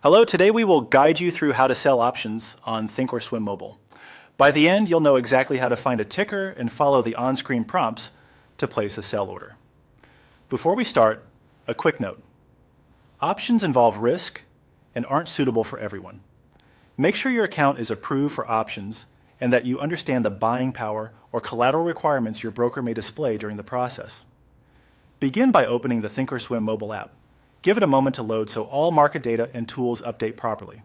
Hello, today we will guide you through how to sell options on ThinkorSwim Mobile. By the end, you'll know exactly how to find a ticker and follow the on-screen prompts to place a sell order. Before we start, a quick note. Options involve risk and aren't suitable for everyone. Make sure your account is approved for options and that you understand the buying power or collateral requirements your broker may display during the process. Begin by opening the ThinkorSwim mobile app. Give it a moment to load so all market data and tools update properly.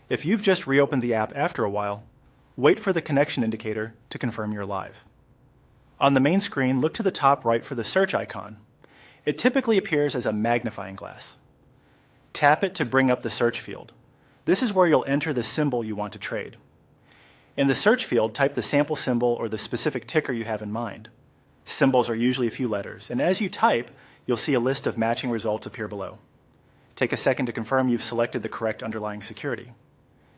If you've just reopened the app after a while, wait for the connection indicator to confirm you're live. On the main screen, look to the top right for the search icon. It typically appears as a magnifying glass. Tap it to bring up the search field. This is where you'll enter the symbol you want to trade. In the search field, type the sample symbol or the specific ticker you have in mind. Symbols are usually a few letters, and as you type, you'll see a list of matching results appear below. Take a second to confirm you've selected the correct underlying security.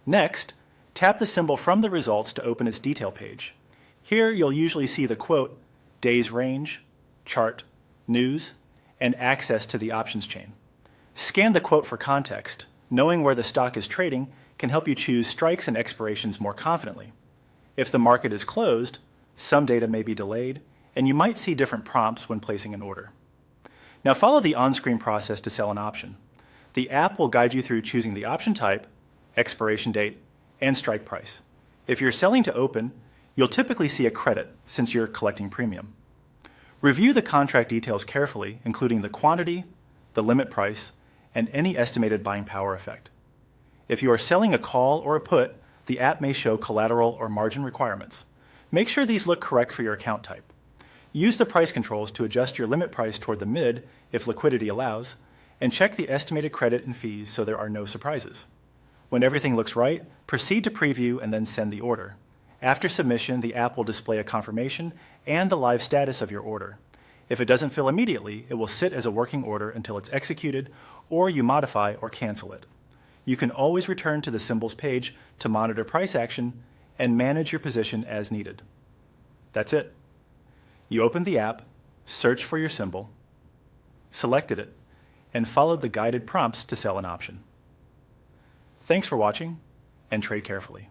Next, tap the symbol from the results to open its detail page. Here you'll usually see the quote, days range, chart, news, and access to the options chain. Scan the quote for context. Knowing where the stock is trading can help you choose strikes and expirations more confidently. If the market is closed, some data may be delayed, and you might see different prompts when placing an order. Now follow the on-screen process to sell an option. The app will guide you through choosing the option type, expiration date, and strike price. If you're selling to open, you'll typically see a credit since you're collecting premium. Review the contract details carefully, including the quantity, the limit price, and any estimated buying power effect. If you are selling a call or a put, the app may show collateral or margin requirements. Make sure these look correct for your account type. Use the price controls to adjust your limit price toward the mid if liquidity allows, and check the estimated credit and fees so there are no surprises. When everything looks right, proceed to preview and then send the order. After submission, the app will display a confirmation and the live status of your order. If it doesn't fill immediately, it will sit as a working order until it's executed or you modify or cancel it. You can always return to the symbols page to monitor price action and manage your position as needed. That's it. You opened the app, searched for your symbol, selected it, and followed the guided prompts to sell an option. Thanks for watching, and trade carefully.